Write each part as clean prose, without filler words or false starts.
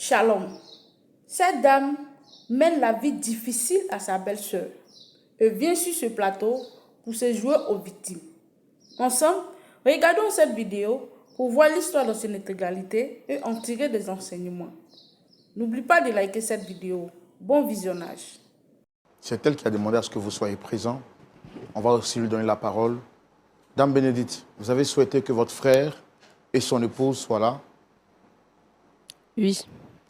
Shalom. Cette dame mène la vie difficile à sa belle-sœur et vient sur ce plateau pour se jouer aux victimes. Ensemble, regardons cette vidéo pour voir l'histoire dans son intégralité et en tirer des enseignements. N'oublie pas de liker cette vidéo. Bon visionnage. C'est elle qui a demandé à ce que vous soyez présent. On va aussi lui donner la parole. Dame Bénédicte, vous avez souhaité que votre frère et son épouse soient là? Oui.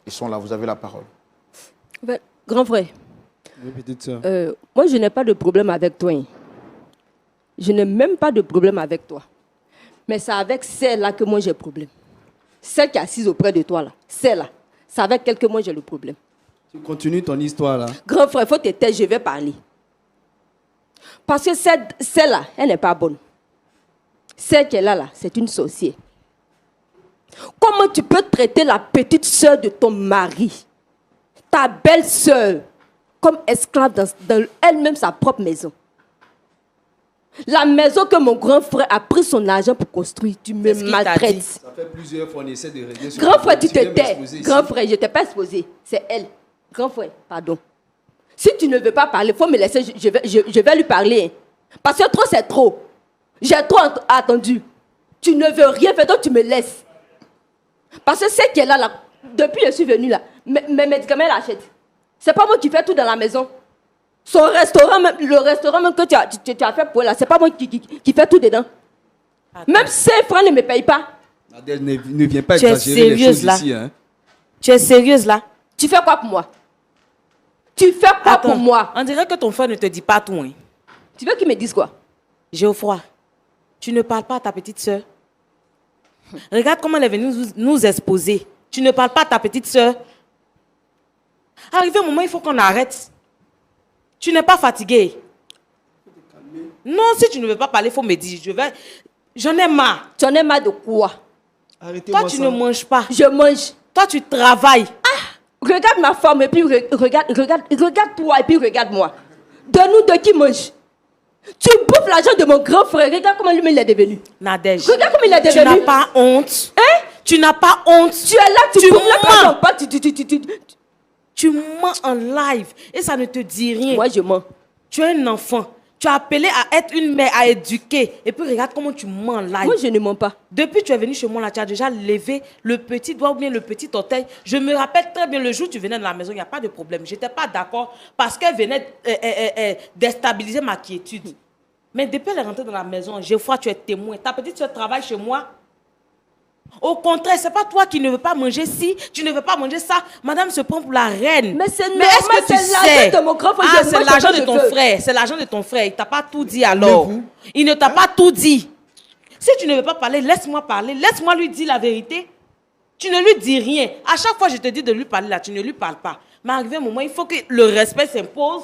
Ils sont là, vous avez la parole. Ben, grand frère, Oui, petite soeur. moi je n'ai pas de problème avec toi. Hein. Je n'ai même pas de problème avec toi. Mais c'est avec celle-là que moi j'ai problème. Celle qui est assise auprès de toi là. Celle-là. C'est avec elle que moi j'ai le problème. Tu continues ton histoire là. Grand frère, il faut te taire, je vais parler. Parce que celle-là, elle n'est pas bonne. Celle qu'elle a là, c'est une sorcière. Comment tu peux traiter la petite sœur de ton mari, ta belle-sœur, comme esclave dans elle-même sa propre maison? La maison que mon grand frère a pris son argent pour construire, tu me maltraites. Ça fait plusieurs fois qu'on essaie de régler ce Grand frère, tu te viens tais. m'exposer Grand ici. frère, je ne t'ai pas exposé. C'est elle. Grand frère, pardon. Si tu ne veux pas parler, il faut me laisser. Je vais lui parler. Hein. Parce que trop, c'est trop. J'ai trop attendu. Tu ne veux rien faire, donc tu me laisses. Parce que c'est qu'elle a là, depuis que je suis venue là, mes médicaments, elle achète. C'est pas moi qui fais tout dans la maison. Son restaurant, même, le restaurant même que tu as fait pour elle là, c'est pas moi qui fais tout dedans. Attends. Même ses frères ne me payent pas. Adèle, ne viens pas Tu es exagérer les sérieuse, choses là? ici. Hein. Tu es sérieuse là? Tu fais quoi pour moi? Tu fais quoi pour moi? On dirait que ton frère ne te dit pas tout. Hein. Tu veux qu'il me dise quoi? Geoffroy, tu ne parles pas à ta petite soeur. Regarde comment elle est venue nous exposer. Tu ne parles pas à ta petite soeur. Arrivé un moment, il faut qu'on arrête. Tu n'es pas fatigué. Non, si tu ne veux pas parler, il faut me dire. J'en ai marre. Tu en es marre de quoi? Arrêtez-moi Toi, tu ça. ne manges pas. Je mange. Toi, tu travailles. Regarde ma forme et puis regarde toi et puis regarde-moi. De nous deux qui mangent. Tu bouffes l'argent de mon grand frère. Regarde comment lui il est devenu. Nadège. Regarde comment il est Tu n'as devenu. pas honte. Hein? Tu n'as pas honte. Tu es là, tu bouffes la mens. personne pas. Tu mens en live et ça ne te dit rien. Moi, je mens. Tu es un enfant. Tu as appelé à être une mère, à éduquer. Et puis regarde comment tu mens en live. Moi, je ne mens pas. Depuis que tu es venu chez moi, là, tu as déjà levé le petit doigt ou bien le petit orteil. Je me rappelle très bien le jour où tu venais dans la maison, il n'y a pas de problème. Je n'étais pas d'accord parce qu'elle venait déstabiliser ma quiétude. Mais depuis qu'elle est rentrée dans la maison, Geoffroy, tu es témoin. Ta petite soeur travaille chez moi. Au contraire, ce n'est pas toi qui ne veux pas manger ci, tu ne veux pas manger ça. Madame se prend pour la reine. Mais c'est Mais est-ce normal, que tu c'est sais? l'argent de mon grand frère. Ah, Je c'est mange l'argent ce de que ton je veux. frère. C'est l'argent de ton frère. Il t'a pas tout dit alors. Mais vous? Il ne t'a pas tout dit. Si tu ne veux pas parler, laisse-moi parler. Laisse-moi lui dire la vérité. Tu ne lui dis rien. À chaque fois, je te dis de lui parler là, tu ne lui parles pas. Mais arrivé un moment, il faut que le respect s'impose.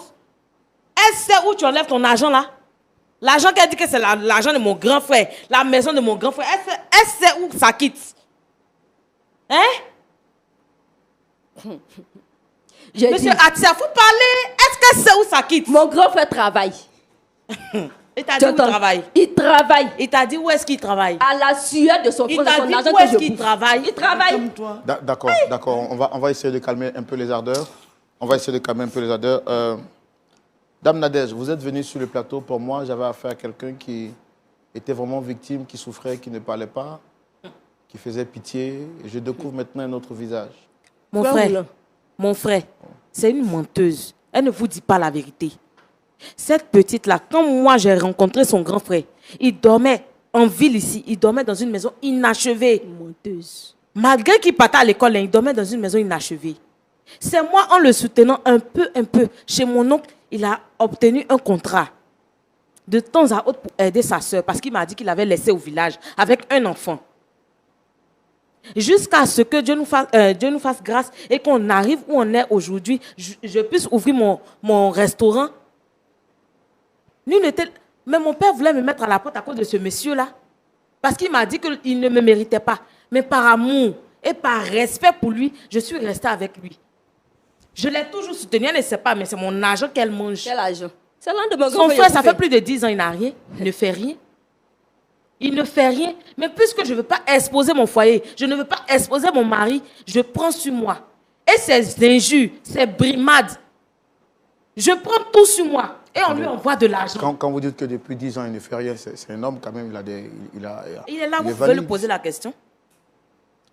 Elle sait où tu enlèves ton argent là. L'argent qu'elle dit que c'est l'argent de mon grand frère, la maison de mon grand frère, elle sait où ça quitte. Hein? J'ai Monsieur dit, Atia, faut parler. Est-ce qu'elle sait où ça quitte? mon grand frère travaille. Il t'a Tu dit où il entends? travaille. Il travaille. Il t'a dit où est-ce qu'il travaille. À la sueur de son Il frère, de t'a son dit argent où que est-ce je qu'il bouffe. travaille. Il travaille. Calme-toi. D'accord. On va essayer de calmer un peu les ardeurs. Dame Nadège, vous êtes venue sur le plateau. Pour moi, j'avais affaire à quelqu'un qui était vraiment victime, qui souffrait, qui ne parlait pas, qui faisait pitié. Et je découvre maintenant un autre visage. Mon frère, c'est une menteuse. Elle ne vous dit pas la vérité. Cette petite-là, quand moi j'ai rencontré son grand frère, il dormait en ville ici, il dormait dans une maison inachevée. Menteuse. Malgré qu'il partait à l'école, il dormait dans une maison inachevée. C'est moi, en le soutenant un peu, chez mon oncle, il a obtenu un contrat de temps à autre pour aider sa soeur parce qu'il m'a dit qu'il avait laissé au village avec un enfant. Jusqu'à ce que Dieu nous fasse grâce et qu'on arrive où on est aujourd'hui, je puisse ouvrir mon restaurant. Mais mon père voulait me mettre à la porte à cause de ce monsieur-là. Parce qu'il m'a dit qu'il ne me méritait pas. Mais par amour et par respect pour lui, je suis restée avec lui. Je l'ai toujours soutenu, elle ne sait pas, mais c'est mon argent qu'elle mange. Quel argent? C'est l'un de mon grand Son frère. frère, ça fait plus de 10 ans, il n'a rien. Il ne fait rien. Il ne fait rien. Mais puisque je ne veux pas exposer mon foyer, je ne veux pas exposer mon mari, je prends sur moi. et ses injures, ses brimades. Je prends tout sur moi et on lui envoie de l'argent. Quand vous dites que depuis 10 ans, il ne fait rien, c'est un homme quand même, Il est là, vous pouvez valide. lui poser la question.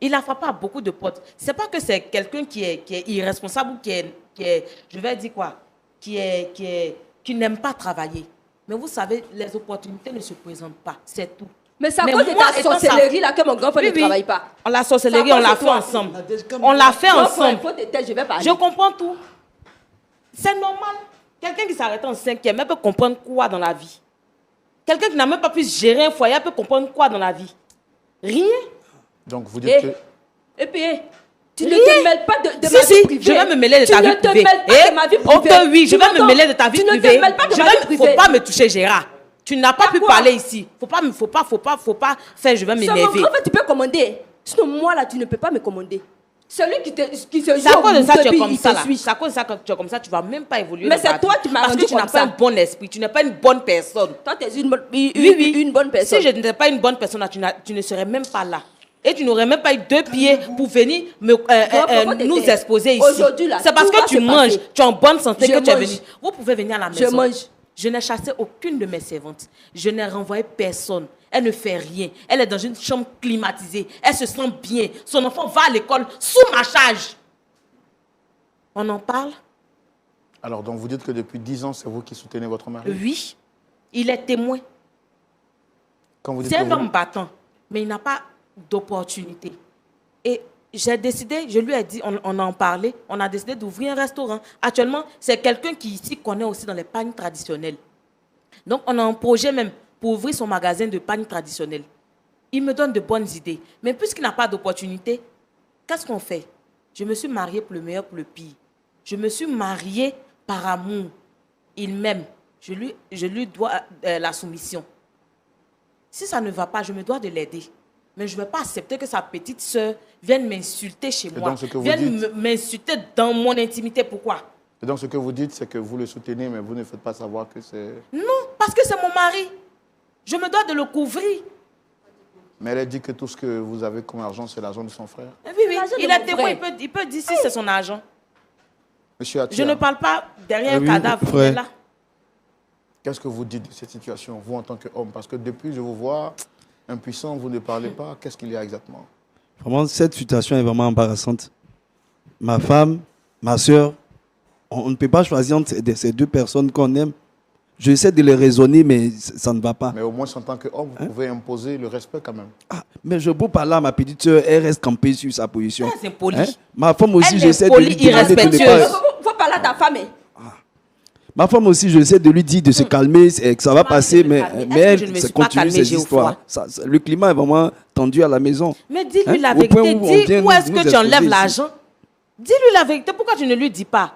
Il a frappé à beaucoup de potes. C'est pas que c'est quelqu'un qui est irresponsable ou qui est, je vais dire quoi, qui n'aime pas travailler. Mais vous savez, les opportunités ne se présentent pas, c'est tout. Mais c'est à Mais cause de moi, ta étant sorcellerie là que mon grand frère Oui, ne oui. travaille pas. La sorcellerie, Ça on l'a passe fait toi. ensemble. On l'a fait Grand ensemble. frère, faut te taire, je vais parler. Je comprends tout. C'est normal. Quelqu'un qui s'arrête en 5e, elle peut comprendre quoi dans la vie. Quelqu'un qui n'a même pas pu gérer un foyer, elle peut comprendre quoi dans la vie. Rien. Donc vous dites Eh, que... Et puis, tu ne Rien. te mêles pas de Si, ma si, vie privée. je vais me mêler de ta vie Tu ne te privée. mêles pas Eh, de ma vie ok, privée. oui, je Tu vais me m'entends? mêler de ta vie Tu privée. ne te mêles pas de Je ma vie vais- privée. Faut pas me toucher, Gérard. Tu n'as pas pu Pourquoi? parler ici. Faut pas faire, je vais Sur mon m'énerver. grand frère, tu peux commander. Sinon, moi là, tu ne peux pas me commander. Celui qui se C'est à joue cause de ça que tu es il comme te ça là. suit. C'est à cause de ça que tu es comme ça, tu vas même pas évoluer. Mais dans c'est ta toi vie. qui m'as Parce rendu que tu n'as comme pas ça. un bon esprit, tu n'es pas une bonne personne. Toi, tu es une Oui. bonne personne. Si je n'étais pas une bonne personne, là, tu ne serais même pas là. Et tu n'aurais même pas eu 2 pieds pour venir pourquoi nous t'étais- exposer ici. Aujourd'hui, là, c'est parce tout va que tu se manges, passer. tu es en bonne santé Je que tu es mange. venu. Vous pouvez venir à la Je maison. mange. Je n'ai chassé aucune de mes servantes. Je n'ai renvoyé personne. Elle ne fait rien. Elle est dans une chambre climatisée. Elle se sent bien. Son enfant va à l'école sous ma charge. On en parle? Alors, donc vous dites que depuis 10 ans, c'est vous qui soutenez votre mari? Oui. Il est témoin. Quand vous dites C'est que un vous- homme battant, mais il n'a pas d'opportunité. Et j'ai décidé, je lui ai dit, on en parlait, on a décidé d'ouvrir un restaurant. Actuellement, c'est quelqu'un qui ici connaît aussi dans les pagnes traditionnelles. Donc, on a un projet même pour ouvrir son magasin de pagnes traditionnelles. Il me donne de bonnes idées. Mais puisqu'il n'a pas d'opportunité, qu'est-ce qu'on fait? Je me suis mariée pour le meilleur, pour le pire. Je me suis mariée par amour. Il m'aime. Je lui dois la soumission. Si ça ne va pas, je me dois de l'aider. Mais je ne vais pas accepter que sa petite soeur vienne m'insulter chez moi. donc, ce que vous Vienne dites- m'insulter dans mon intimité. Pourquoi? Et donc ce que vous dites, c'est que vous le soutenez, mais vous ne faites pas savoir que c'est... Non, parce que c'est mon mari. Je me dois de le couvrir. Mais elle a dit que tout ce que vous avez comme argent, c'est l'argent de son frère. Oui, L'argent de il mon est témoin, frère. il peut dire si c'est son argent. Monsieur Je Atia, ne parle pas derrière un Oui, cadavre. Il frère. est là. qu'est-ce que vous dites de cette situation, vous en tant qu'homme? Parce que depuis, je vous vois impuissant, vous ne parlez pas. Qu'est-ce qu'il y a exactement? Vraiment, cette situation est vraiment embarrassante. Ma femme, ma soeur, on ne peut pas choisir entre ces deux personnes qu'on aime. J'essaie de les raisonner, mais ça ne va pas. Mais au moins, en tant qu'homme, vous pouvez imposer le respect quand même. Ah, mais je peux pas là, ma petite soeur, elle reste campée sur sa position. Elle est impolie. Hein? Ma femme aussi, Elle est j'essaie de polie, lui demander de ne irrespectueuse. pas... Faut parler à ta femme. Hein. Ma femme aussi, j'essaie de lui dire de se calmer, que ça va Mari, passer, de me mais, calmer. mais Est-ce que elle, je ne me ça suis pas continue calmée, ses j'ai histoires. froid. Le climat est vraiment tendu à la maison. Mais dis-lui Hein? la Au point vérité. où on vient Dis où est-ce nous que tu enlèves exposer l'argent. Dis-lui la vérité. Pourquoi tu ne lui dis pas?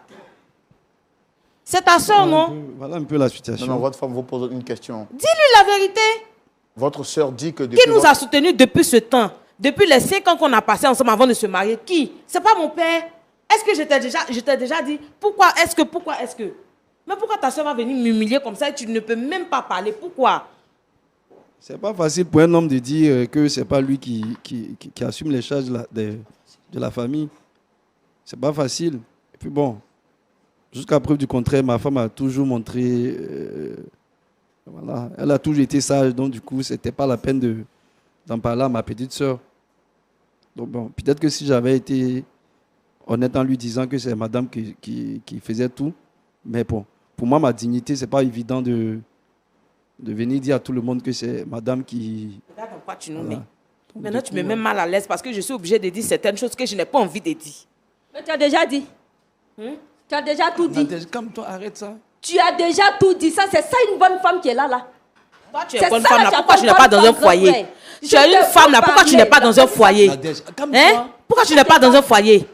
C'est ta soeur, non? Voilà un peu la Non, situation. non, votre femme vous pose une question. Dis-lui la vérité. Votre sœur dit que depuis... Qui nous a soutenus depuis ce temps? Depuis les 5 ans qu'on a passé ensemble avant de se marier? Qui? C'est pas mon père. Est-ce que je t'ai déjà dit pourquoi est-ce que mais pourquoi ta soeur va venir m'humilier comme ça et tu ne peux même pas parler? Pourquoi? C'est pas facile pour un homme de dire que c'est pas lui qui assume les charges de la famille. C'est pas facile. Et puis bon, jusqu'à preuve du contraire, ma femme a toujours montré... voilà, elle a toujours été sage, donc du coup, c'était pas la peine d'en parler à ma petite soeur. Donc bon, peut-être que si j'avais été honnête en lui disant que c'est madame qui faisait tout, mais bon, pour moi, ma dignité, c'est pas évident de venir dire à tout le monde que c'est madame qui... Regarde dans quoi tu nous Voilà. mets. Maintenant, tu me mets mal à l'aise parce que je suis obligée de dire certaines choses que je n'ai pas envie de dire. Mais tu as déjà dit. Tu as déjà tout dit. Calme-toi, arrête ça. Tu as déjà tout dit. Ça, c'est ça une bonne femme qui est là. Toi, tu es C'est bonne ça, femme là, là. tu Pourquoi as tu n'es pas pas de dans un femme, grand foyer? frère. Tu Je es te une femme là. vois Pourquoi tu n'es pas parler. dans un foyer? Calme-toi. Hein? Pourquoi tu n'es pas dans un foyer?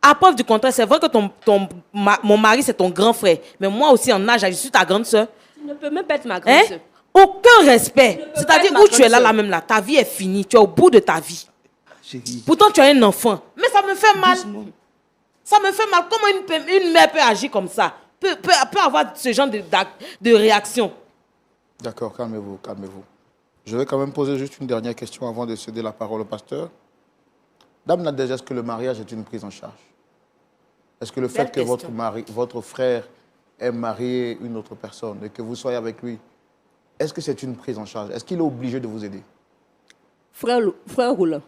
À preuve du contraire, c'est vrai que mon mari, c'est ton grand frère. Mais moi aussi, en âge, je suis ta grande soeur. Tu ne peux même pas être ma grande Hein? soeur. Aucun respect. peux C'est-à-dire pas être où tu es là, ma là même là, ta vie est finie. Tu es au bout de ta vie. Chérie. Pourtant, tu as un enfant. Mais ça me fait mal. Doucement. Ça me fait mal. Comment une mère peut agir comme ça? Peut avoir ce genre de réaction. D'accord, calmez-vous, calmez-vous. Je vais quand même poser juste une dernière question avant de céder la parole au pasteur. Dame Nadège, est-ce que le mariage est une prise en charge? Est-ce que le Belle fait que question. votre frère ait marié une autre personne et que vous soyez avec lui, est-ce que c'est une prise en charge? Est-ce qu'il est obligé de vous aider? Frère Roland,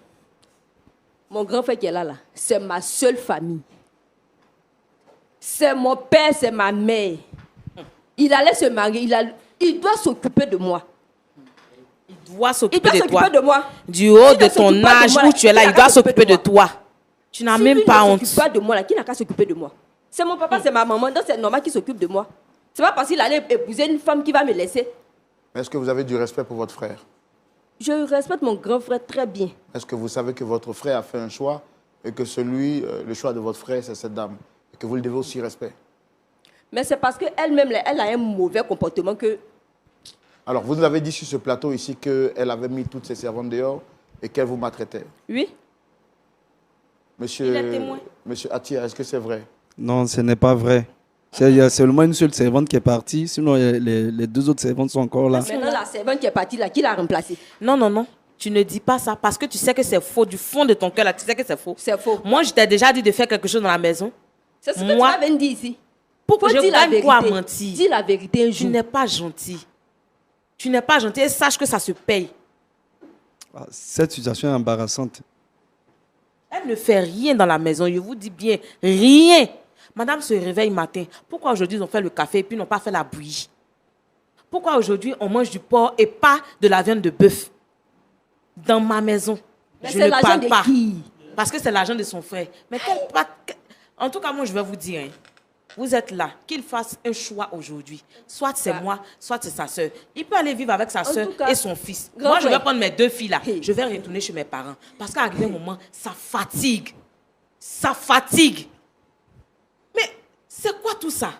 mon grand frère qui est là, c'est ma seule famille. C'est mon père, c'est ma mère. Il allait se marier, il doit s'occuper de moi. Il doit Il s'occuper doit de toi. s'occuper de moi. Du haut Qui de ne ton s'occupe pas de âge moi, où tu es là, qui il n'a doit qu'à s'occuper de moi. toi. Tu n'as Si même lui pas ne honte. s'occupe pas de moi, là, qui n'a qu'à s'occuper de moi? C'est mon papa, c'est ma maman, donc c'est normal qu'il s'occupe de moi. C'est pas parce qu'il allait épouser une femme qui va me laisser. Est-ce que vous avez du respect pour votre frère? Je respecte mon grand frère très bien. Est-ce que vous savez que votre frère a fait un choix et que le choix de votre frère, c'est cette dame et que vous le devez aussi respect? Mais c'est parce qu'elle-même, elle a un mauvais comportement que... Alors, vous nous avez dit sur ce plateau ici qu'elle avait mis toutes ses servantes dehors et qu'elle vous maltraitait. Oui. Monsieur, Il est témoin. Monsieur Atia, est-ce que c'est vrai? Non, ce n'est pas vrai. Il y a seulement une seule servante qui est partie, sinon les deux autres servantes sont encore là. Maintenant, la servante qui est partie là, qui l'a remplacée? Non, non, non. Tu ne dis pas ça parce que tu sais que c'est faux. Du fond de ton cœur, là, tu sais que c'est faux. C'est faux. Moi, je t'ai déjà dit de faire quelque chose dans la maison. C'est ce que Moi- tu m'avais dit ici. Pourquoi Faut je dire la gagne quoi à vérité. mentir? Dis la vérité un Tu jour. n'es pas gentil. Tu n'es pas gentil et sache que ça se paye. Ah, cette situation est embarrassante. Elle ne fait rien dans la maison, je vous dis bien, rien. Madame se réveille matin. Pourquoi aujourd'hui ils ont fait le café et puis n'ont pas fait la bouillie? Pourquoi aujourd'hui on mange du porc et pas de la viande de bœuf? Dans ma maison, Mais je c'est ne l'argent parle de pas. qui? Parce que c'est l'argent de son frère. Mais en tout cas, moi je vais vous dire, hein, vous êtes là, qu'il fasse un choix aujourd'hui. Soit c'est Ça- moi, soit c'est sa soeur. Il peut aller vivre avec sa soeur tout cas, et son fils. grand Moi, je vais frère. prendre mes deux filles là. Hey. Je vais retourner chez mes parents. Parce qu'à un moment, ça fatigue. Ça fatigue. Mais c'est quoi tout ça?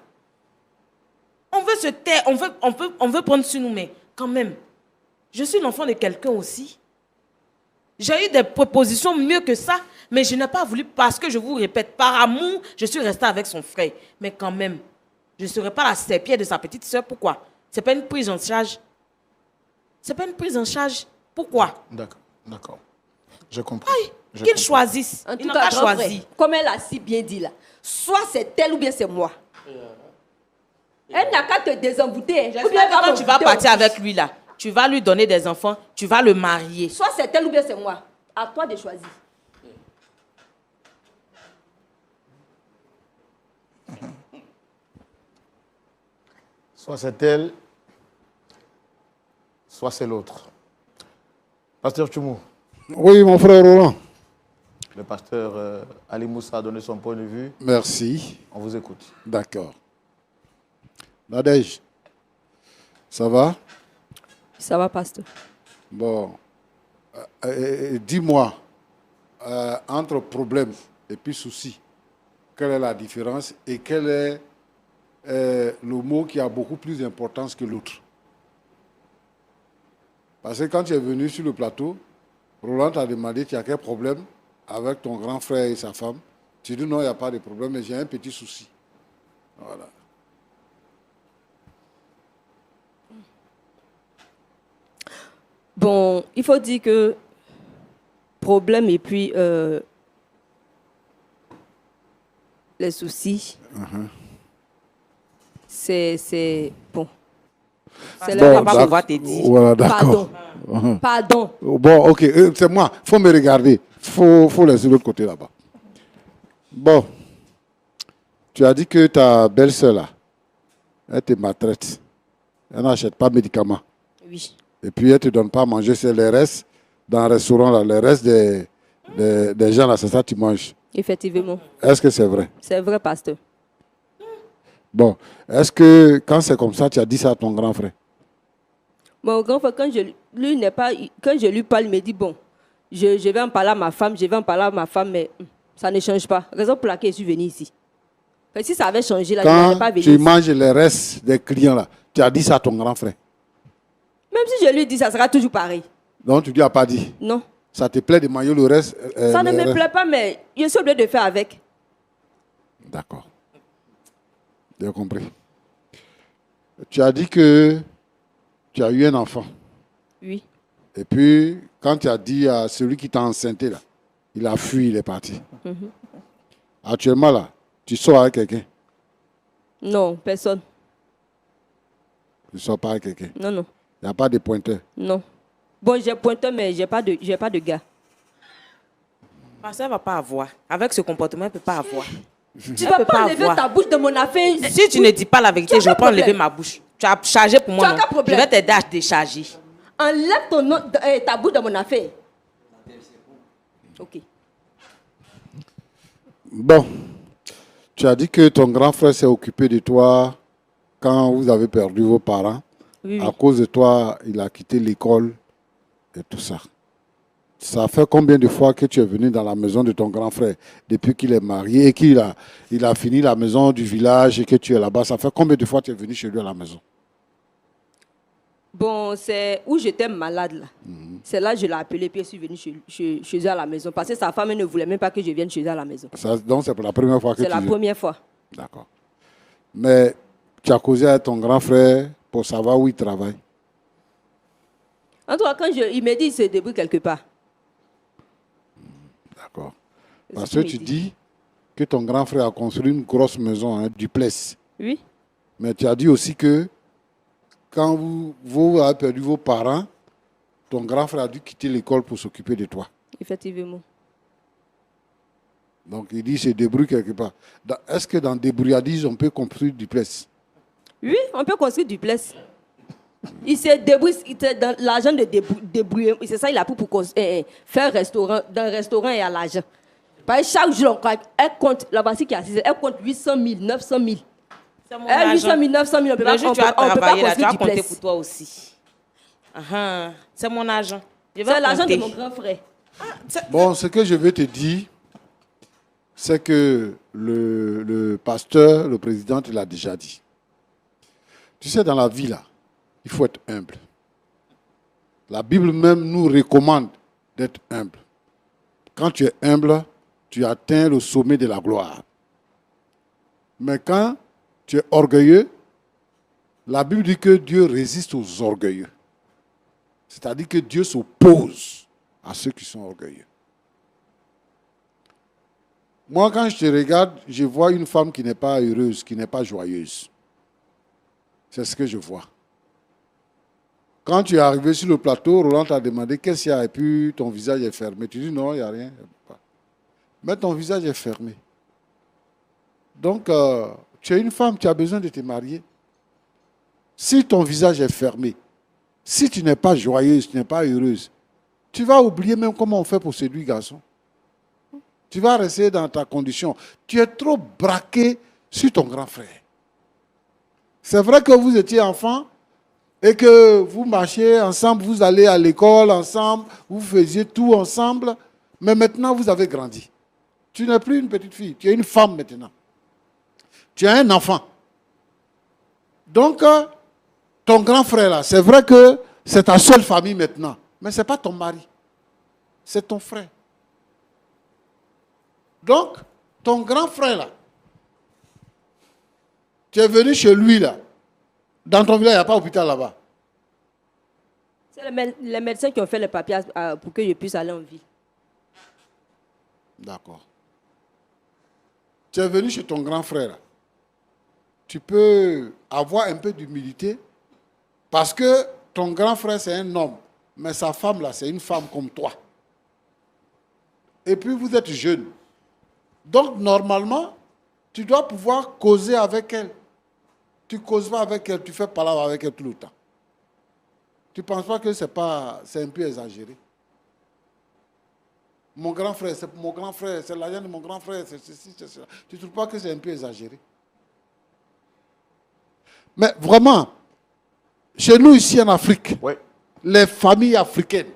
On veut se taire, on veut prendre sur nous, mais quand même, je suis l'enfant de quelqu'un aussi. J'ai eu des propositions mieux que ça, mais je n'ai pas voulu parce que je vous répète, par amour, je suis restée avec son frère. Mais quand même, je ne serai pas la serpillère de sa petite soeur. Pourquoi? Ce n'est pas une prise en charge. C'est pas une prise en charge. Pourquoi? D'accord, d'accord. Je comprends. Je Qu'ils comprends. choisissent. En Ils tout n'ont cas, pas grand choisi. frère, comme elle a si bien dit là, soit c'est elle ou bien c'est moi. Elle n'a qu'à te désembouter. Ou bien J'espère elle va que quand tu vas m'embouter partir aussi. avec lui là, tu vas lui donner des enfants, tu vas le marier. Soit c'est elle ou bien c'est moi. À toi de choisir. Soit c'est elle, soit c'est l'autre. Pasteur Tchoumou, Oui, mon frère Roland. le pasteur Ali Moussa a donné son point de vue. Merci. On vous écoute. D'accord. Nadège, ça va? Ça va, pasteur. Bon. Dis-moi, entre problème et puis souci, quelle est la différence et quel est le mot qui a beaucoup plus d'importance que l'autre? Parce que quand tu es venu sur le plateau, Roland t'a demandé tu as quel problème avec ton grand frère et sa femme. Tu dis non, il n'y a pas de problème, mais j'ai un petit souci. Voilà. Bon, il faut dire que problème et puis les soucis, c'est bon. C'est Bon, là on va d'ac- pouvoir te dire. Voilà, d'accord. Pardon. Pardon. Bon, ok, c'est moi. Il faut me regarder. Faut laisser l'autre côté là-bas. Bon. Tu as dit que ta belle-sœur là, elle te maltraite. Elle n'achète pas de médicaments. Oui. Et puis elle ne te donne pas à manger. C'est les restes dans le restaurant là, les restes des gens là, c'est ça que tu manges. Effectivement. Est-ce que c'est vrai? C'est vrai, pasteur. Bon. Est-ce que quand c'est comme ça, tu as dit ça à ton grand frère? Mon grand frère, quand je lui parle, il me dit bon, je vais en parler à ma femme, mais ça ne change pas. Raison pour laquelle je suis venue ici. Parce que si ça avait changé, là, je n'allais Quand pas venir tu ici. manges les restes des clients là, tu as dit ça à ton grand frère. Même si je lui dis, ça sera toujours pareil. Donc tu lui as pas dit. Non. Ça te plaît de manger le reste? Ça ne les me restes? plaît pas, mais je suis obligée de faire avec. D'accord. J'ai compris. Tu as dit que tu as eu un enfant. Oui. Et puis, quand tu as dit à celui qui t'a enceinté, là, il a fui, il est parti. Actuellement, là, Tu sors avec quelqu'un? Non, personne. Tu ne sors pas avec quelqu'un? Non, non, Il n'y a pas de pointeur? non. Bon, j'ai pointeur, mais j'ai pas de gars. Parce qu'elle ne va pas avoir. Avec ce comportement, elle ne peut pas avoir. Tu ne vas pas enlever ta bouche de mon affaire. Si tu ne dis pas la vérité, je ne vais pas enlever ma bouche. Tu as chargé pour moi. Tu as quel problème? Je vais t'aider à décharger. Enlève ta bouche de mon affaire. Ok. Bon, tu as dit que ton grand frère s'est occupé de toi quand vous avez perdu vos parents. Oui, À oui. cause de toi, il a quitté l'école et tout ça. Ça fait combien de fois que tu es venu dans la maison de ton grand frère depuis qu'il est marié et qu'il a fini la maison du village et que tu es là-bas? Ça fait combien de fois que tu es venu chez lui à la maison? Bon, c'est où j'étais malade là. C'est là que je l'ai appelé puis je suis venu chez eux à la maison. Parce que sa femme ne voulait même pas que je vienne chez eux à la maison. Donc c'est pour la première fois que C'est tu la viens. première fois. D'accord. Mais tu as causé à ton grand frère pour savoir où il travaille. En tout cas, il me dit qu'il se débrouille quelque part. D'accord. C'est Parce ce que qu'il tu me dit. dis que ton grand frère a construit une grosse maison, un duplex. Oui. Mais tu as dit aussi que quand vous avez perdu vos parents, ton grand frère a dû quitter l'école pour s'occuper de toi. Effectivement. Donc il dit qu'il se débrouille quelque part. Est-ce que dans débrouillardise, on peut construire du duplex? Oui, on peut construire du place. Il se débrouille, dans l'argent de débrouiller. C'est ça, il a pris pour faire restaurant. Dans un restaurant, il y a l'argent. Parce que chaque jour, elle compte, la voici qui est assise, elle compte 800 000, 900 000. C'est mon Elle, 800 argent. 000, 900 000, on peut Le pas, jour où on tu peut, as on peut pas travaillé là, tu construire as du compté place. pour toi aussi. C'est mon argent. Je vais C'est l'argent de compter. mon grand frère. Bon, ce que je vais te dire, c'est que le pasteur, le président, il l'a déjà dit. Tu sais, dans la vie, là, il faut être humble. La Bible même nous recommande d'être humble. Quand tu es humble, tu atteins le sommet de la gloire. Mais quand tu es orgueilleux, la Bible dit que Dieu résiste aux orgueilleux. C'est-à-dire que Dieu s'oppose à ceux qui sont orgueilleux. Moi, quand je te regarde, je vois une femme qui n'est pas heureuse, qui n'est pas joyeuse. C'est ce que je vois. Quand tu es arrivé sur le plateau, Roland t'a demandé qu'est-ce qu'il y a et puis ton visage est fermé. Tu dis non, il n'y a rien. Mais ton visage est fermé. Donc, tu es une femme, tu as besoin de te marier. Si ton visage est fermé, si tu n'es pas joyeuse, tu n'es pas heureuse, tu vas oublier même comment on fait pour séduire garçon. Tu vas rester dans ta condition. Tu es trop braqué sur ton grand frère. C'est vrai que vous étiez enfant et que vous marchiez ensemble, vous allez à l'école ensemble, vous faisiez tout ensemble, mais maintenant vous avez grandi. Tu n'es plus une petite fille, tu es une femme maintenant. Tu es un enfant. Donc, ton grand frère là, c'est vrai que c'est ta seule famille maintenant, mais ce n'est pas ton mari, c'est ton frère. Donc, ton grand frère là, tu es venu chez lui là. Dans ton village, il n'y a pas d'hôpital là-bas. C'est les médecins qui ont fait les papiers pour que je puisse aller en ville. D'accord. Tu es venu chez ton grand frère là. Tu peux avoir un peu d'humilité parce que ton grand frère c'est un homme, mais sa femme là c'est une femme comme toi. Et puis vous êtes jeune. Donc normalement, tu dois pouvoir causer avec elle. Tu ne causes pas avec elle, tu fais palabre avec elle tout le temps. Tu ne penses pas que c'est un peu exagéré? Mon grand frère, c'est mon grand frère, c'est l'argent de mon grand frère, c'est ceci, c'est cela. Tu ne trouves pas que c'est un peu exagéré? Mais vraiment, chez nous ici en Afrique, Oui. les familles africaines,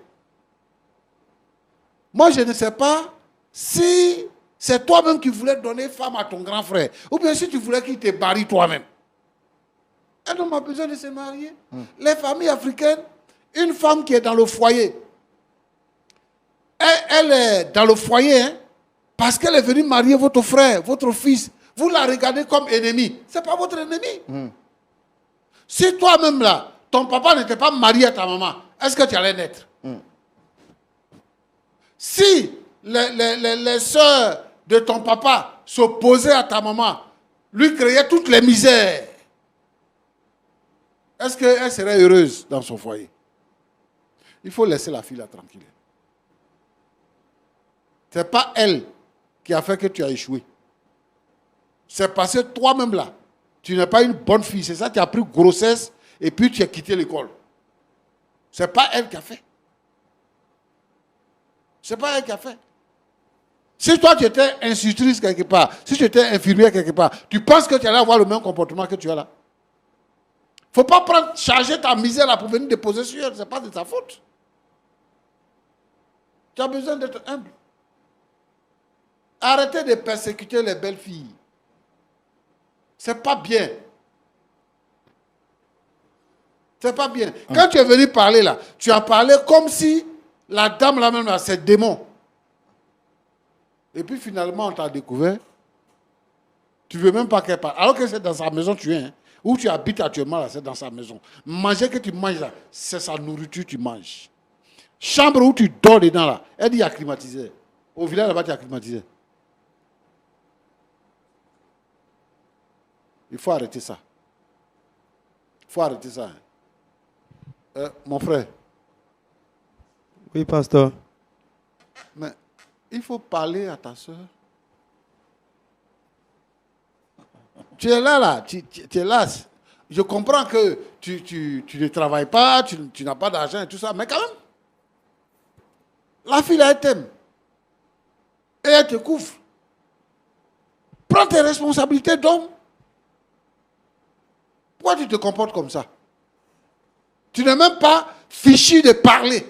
moi je ne sais pas si c'est toi-même qui voulais donner femme à ton grand frère, ou bien si tu voulais qu'il te marie toi-même. Un homme a besoin de se marier. Les familles africaines, une femme qui est dans le foyer, elle est dans le foyer parce qu'elle est venue marier votre frère, votre fils. Vous la regardez comme ennemi. Ce n'est pas votre ennemi. Si toi-même là, ton papa n'était pas marié à ta maman, est-ce que tu allais naître? Si les soeurs de ton papa s'opposer à ta maman, lui créer toutes les misères, est-ce qu'elle serait heureuse dans son foyer? Il faut laisser la fille là tranquille. Ce n'est pas elle qui a fait que tu as échoué. C'est parce que toi-même là, tu n'es pas une bonne fille. C'est ça, tu as pris grossesse et puis tu as quitté l'école. Ce n'est pas elle qui a fait. Ce n'est pas elle qui a fait. Si toi tu étais institutrice quelque part, si tu étais infirmière quelque part, tu penses que tu allais avoir le même comportement que tu as là? Il ne faut pas charger ta misère là pour venir déposer sur elle. Ce n'est pas de ta faute. Tu as besoin d'être humble. Arrêtez de persécuter les belles filles. Ce n'est pas bien. C'est pas bien. Quand tu es venu parler là, tu as parlé comme si la dame là même, c'est démon. Et puis finalement, on t'a découvert. Tu ne veux même pas qu'elle parle. Alors que c'est dans sa maison, tu es. Hein. Où tu habites actuellement, là, c'est dans sa maison. Manger que tu manges là, c'est sa nourriture que tu manges. Chambre où tu dors dedans là, elle dit il y a climatisé. Au village là-bas, tu as climatisé. Il faut arrêter ça. Il faut arrêter ça. Hein. Mon frère. Oui, pasteur. Mais il faut parler à ta soeur. Tu es là, tu es là. Je comprends que tu ne travailles pas, tu n'as pas d'argent et tout ça, mais quand même, la fille, elle t'aime. Et elle te couvre. Prends tes responsabilités d'homme. Pourquoi tu te comportes comme ça? Tu n'es même pas fichu de parler.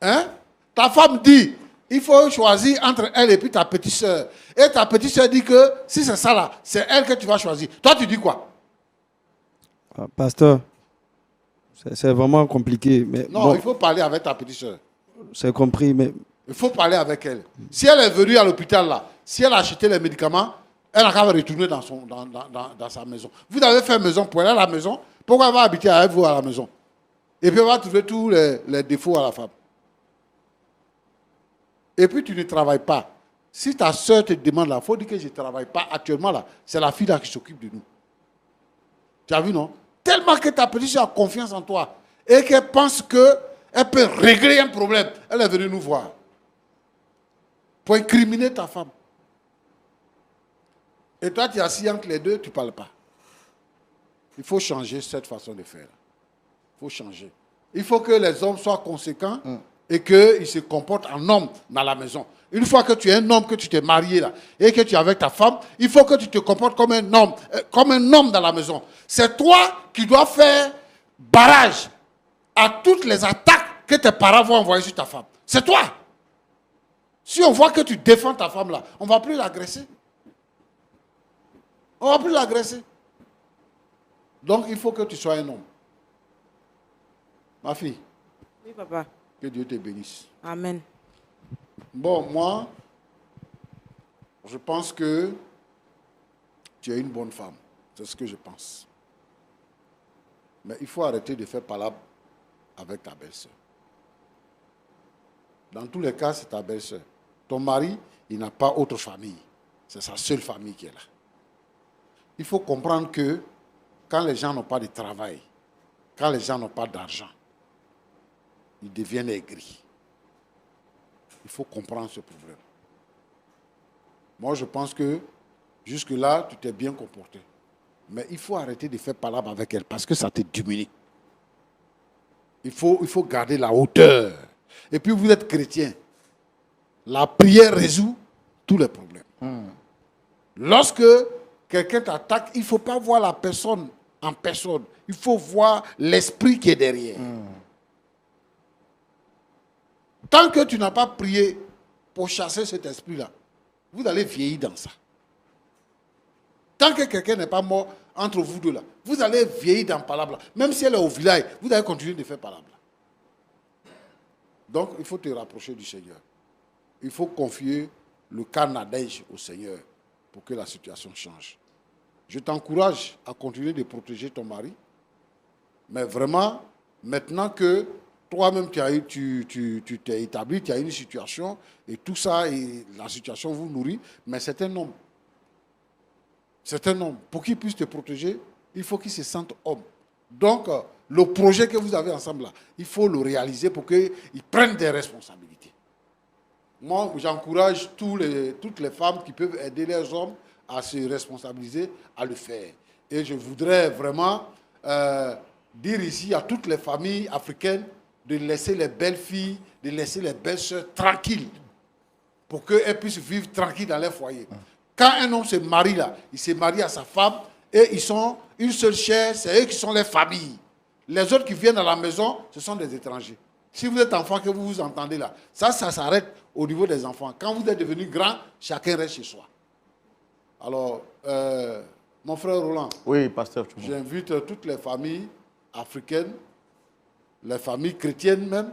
Hein? Ta femme dit, il faut choisir entre elle et puis ta petite soeur. Et ta petite soeur dit que si c'est ça là, c'est elle que tu vas choisir. Toi, tu dis quoi? Pasteur, c'est vraiment compliqué. Mais non, bon, il faut parler avec ta petite soeur. c'est compris, mais... Il faut parler avec elle. Si elle est venue à l'hôpital là, si elle a acheté les médicaments, elle a qu'à retourner dans sa maison. Vous avez fait maison pour elle à la maison. Pourquoi elle va habiter avec vous à la maison? Et puis elle va trouver tous les défauts à la femme. Et puis tu ne travailles pas. Si ta soeur te demande là, il faut dire que je ne travaille pas actuellement là. C'est la fille là qui s'occupe de nous. Tu as vu, non? Tellement que ta petite soeur a confiance en toi et qu'elle pense qu'elle peut régler un problème. Elle est venue nous voir pour incriminer ta femme. Et toi, tu es assis entre les deux, tu ne parles pas. Il faut changer cette façon de faire. Il faut changer. Il faut que les hommes soient conséquents et qu'ils se comportent en homme dans la maison. Une fois que tu es un homme, que tu t'es marié là, et que tu es avec ta femme, il faut que tu te comportes comme un homme dans la maison. C'est toi qui dois faire barrage à toutes les attaques que tes parents vont envoyer sur ta femme. C'est toi. Si on voit que tu défends ta femme là, on ne va plus l'agresser. On ne va plus l'agresser. Donc il faut que tu sois un homme. Ma fille. Oui, papa. Que Dieu te bénisse. Amen. Bon, moi, je pense que tu es une bonne femme. C'est ce que je pense. Mais il faut arrêter de faire palabre avec ta belle-sœur. Dans tous les cas, c'est ta belle-sœur. Ton mari, il n'a pas autre famille. C'est sa seule famille qui est là. Il faut comprendre que quand les gens n'ont pas de travail, quand les gens n'ont pas d'argent, ils deviennent aigris. Il faut comprendre ce problème. Moi, je pense que jusque-là, tu t'es bien comporté. Mais il faut arrêter de faire palabre avec elle parce que ça te diminue. Il faut garder la hauteur. Et puis, vous êtes chrétien. La prière résout tous les problèmes. Lorsque quelqu'un t'attaque, il ne faut pas voir la personne en personne. Il faut voir l'esprit qui est derrière. Tant que tu n'as pas prié pour chasser cet esprit-là, vous allez vieillir dans ça. Tant que quelqu'un n'est pas mort entre vous deux là, vous allez vieillir dans palabre. Même si elle est au village, vous allez continuer de faire palabre. Donc, il faut te rapprocher du Seigneur. Il faut confier le carnage au Seigneur pour que la situation change. Je t'encourage à continuer de protéger ton mari. Mais vraiment, maintenant que toi-même, tu t'es établi, tu as une situation, et tout ça, et la situation vous nourrit, mais c'est un homme. C'est un homme. Pour qu'il puisse te protéger, il faut qu'il se sente homme. Donc, le projet que vous avez ensemble, là, il faut le réaliser pour qu'il prenne des responsabilités. Moi, j'encourage toutes les femmes qui peuvent aider les hommes à se responsabiliser, à le faire. Et je voudrais vraiment dire ici à toutes les familles africaines de laisser les belles filles, de laisser les belles sœurs tranquilles pour qu'elles puissent vivre tranquilles dans leur foyer. Quand un homme se marie là, il se marie à sa femme et ils sont une seule chair, c'est eux qui sont les familles. Les autres qui viennent à la maison, ce sont des étrangers. Si vous êtes enfant, que vous vous entendez là, ça s'arrête au niveau des enfants. Quand vous êtes devenu grand, chacun reste chez soi. Alors, mon frère Roland, Oui, pasteur. j'invite toutes les familles africaines, les familles chrétiennes même,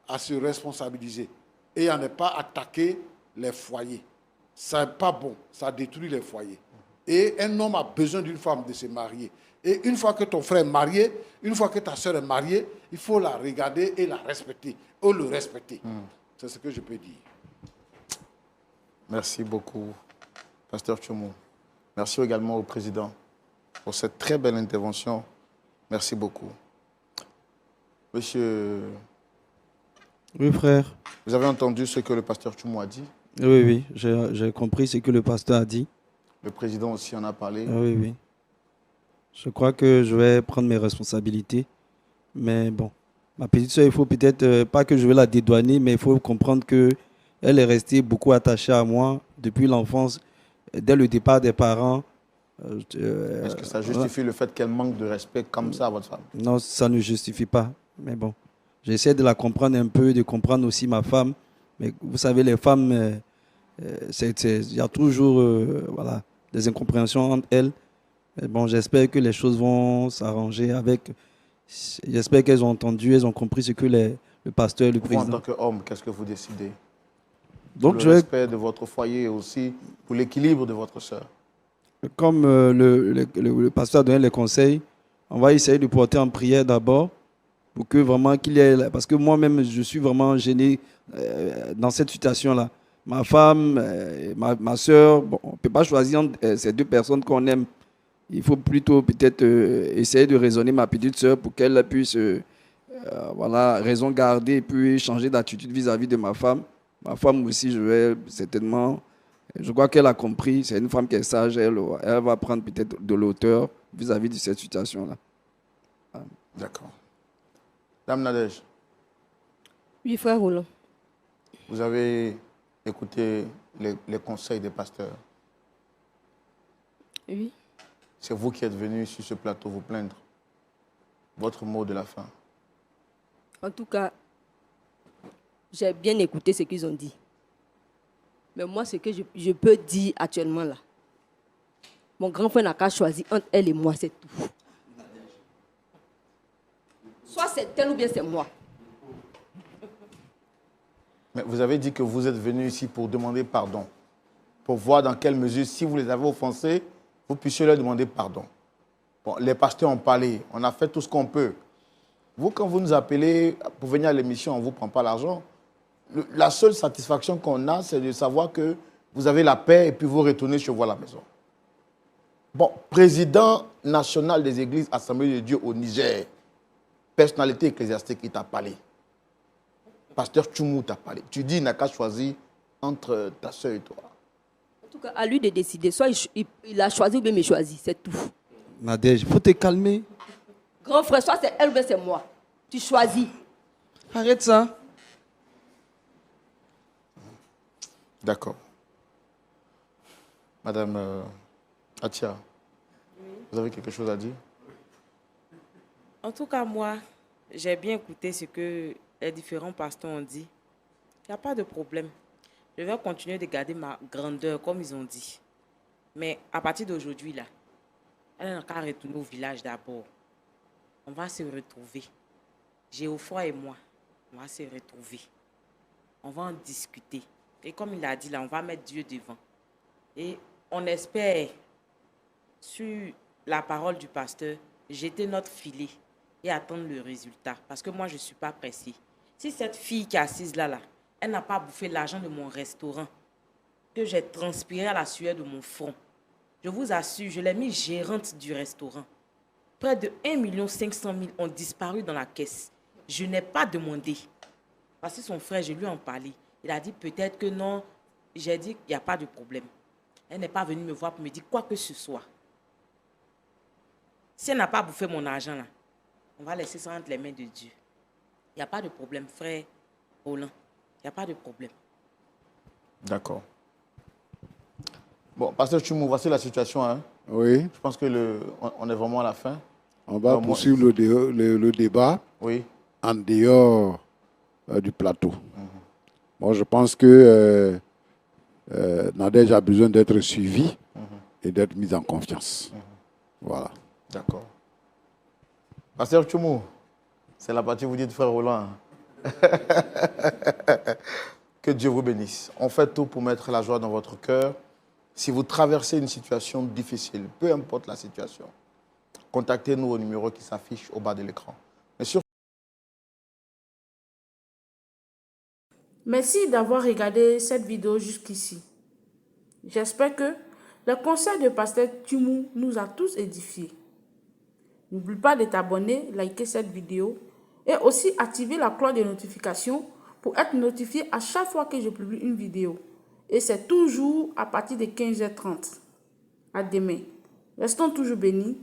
à se responsabiliser et à ne pas attaquer les foyers. Ça n'est pas bon, ça détruit les foyers. Et un homme a besoin d'une femme de se marier. Et une fois que ton frère est marié, une fois que ta soeur est mariée, il faut la regarder et la respecter, ou le respecter. C'est ce que je peux dire. Merci beaucoup, pasteur Tchoumou. Merci également au président pour cette très belle intervention. Merci beaucoup. Monsieur, Oui, frère. vous avez entendu ce que le pasteur Tchoumou a dit? Oui, j'ai compris ce que le pasteur a dit. Le président aussi en a parlé. Oui. Je crois que je vais prendre mes responsabilités. Mais bon, ma petite soeur, il faut peut-être, pas que je vais la dédouaner, mais il faut comprendre qu'elle est restée beaucoup attachée à moi depuis l'enfance, dès le départ des parents. Est-ce que ça justifie le fait qu'elle manque de respect comme ça à votre femme? Non, ça ne justifie pas. Mais bon, j'essaie de la comprendre un peu, de comprendre aussi ma femme. Mais vous savez, les femmes, il y a toujours voilà, des incompréhensions entre elles. Mais bon, j'espère que les choses vont s'arranger avec. J'espère qu'elles ont entendu, elles ont compris ce que le pasteur, le Vous, en président. tant qu'homme, qu'est-ce que vous décidez? Donc, Pour le respect de votre foyer et aussi pour l'équilibre de votre soeur. comme le pasteur a donné les conseils, on va essayer de porter en prière d'abord pour que vraiment qu'il y ait. Parce que moi-même, je suis vraiment gêné dans cette situation-là. Ma femme, ma soeur, bon, on ne peut pas choisir entre ces deux personnes qu'on aime. Il faut plutôt peut-être essayer de raisonner ma petite soeur pour qu'elle puisse voilà, raison garder et puis changer d'attitude vis-à-vis de ma femme. Ma femme aussi, je vais certainement. Je crois qu'elle a compris. C'est une femme qui est sage. Elle va prendre peut-être de l'auteur vis-à-vis de cette situation-là. D'accord. Dame Nadège, Oui, frère Roland. vous avez écouté les conseils des pasteurs. Oui. C'est vous qui êtes venu sur ce plateau vous plaindre. Votre mot de la fin. En tout cas, j'ai bien écouté ce qu'ils ont dit. Mais moi, ce que je peux dire actuellement là, mon grand frère n'a qu'à choisir entre elle et moi, c'est tout. Soit c'est elle ou bien c'est moi. Mais vous avez dit que vous êtes venu ici pour demander pardon. Pour voir dans quelle mesure, si vous les avez offensés, vous puissiez leur demander pardon. Bon, les pasteurs ont parlé, on a fait tout ce qu'on peut. Vous, quand vous nous appelez pour venir à l'émission, on ne vous prend pas l'argent. La seule satisfaction qu'on a, c'est de savoir que vous avez la paix et puis vous retournez chez vous à la maison. Bon, président national des églises Assemblée de Dieu au Niger, personnalité ecclésiastique, il t'a parlé. Pasteur Tchoumou t'a parlé. Tu dis, il n'a qu'à choisir entre ta soeur et toi. En tout cas, à lui de décider. Soit il a choisi ou bien il me choisit, c'est tout. Nadège, il faut te calmer. Grand frère, soit c'est elle ou bien c'est moi. Tu choisis. Arrête ça. D'accord. Madame Atia, vous avez quelque chose à dire? En tout cas, moi, j'ai bien écouté ce que les différents pasteurs ont dit. Il n'y a pas de problème. Je vais continuer de garder ma grandeur, comme ils ont dit. Mais à partir d'aujourd'hui, là, elle n'a qu'à retourner au village d'abord. On va se retrouver. Géoffroy et moi, on va se retrouver. On va en discuter. Et comme il a dit là, on va mettre Dieu devant. Et on espère, sur la parole du pasteur, jeter notre filet et attendre le résultat. Parce que moi, je ne suis pas pressée. Si cette fille qui est assise là, elle n'a pas bouffé l'argent de mon restaurant, que j'ai transpiré à la sueur de mon front, je vous assure, je l'ai mis gérante du restaurant. Près de 1,5 million ont disparu dans la caisse. Je n'ai pas demandé. Parce que son frère, je lui ai en parlé. Il a dit peut-être que non. J'ai dit qu'il n'y a pas de problème. Elle n'est pas venue me voir pour me dire quoi que ce soit. Si elle n'a pas bouffé mon argent là, on va laisser ça entre les mains de Dieu. Il n'y a pas de problème, frère Roland. Il n'y a pas de problème. D'accord. Bon, pasteur Tchoumou, voici la situation. Hein. Oui, Je pense que on est vraiment à la fin. on va Non, moi- poursuivre le débat Oui. en dehors du plateau. Moi, je pense que Nadège a besoin d'être suivi et d'être mis en confiance. Voilà. D'accord. Pasteur Tchoumou, c'est la partie où vous dites frère Roland. Que Dieu vous bénisse. On fait tout pour mettre la joie dans votre cœur. Si vous traversez une situation difficile, peu importe la situation, contactez-nous au numéro qui s'affiche au bas de l'écran. Mais surtout, Merci d'avoir regardé cette vidéo jusqu'ici. J'espère que le conseil de Pasteur Tchoumou nous a tous édifiés. N'oublie pas de t'abonner, liker cette vidéo et aussi activer la cloche de notification pour être notifié à chaque fois que je publie une vidéo. Et c'est toujours à partir de 15h30. À demain. Restons toujours bénis.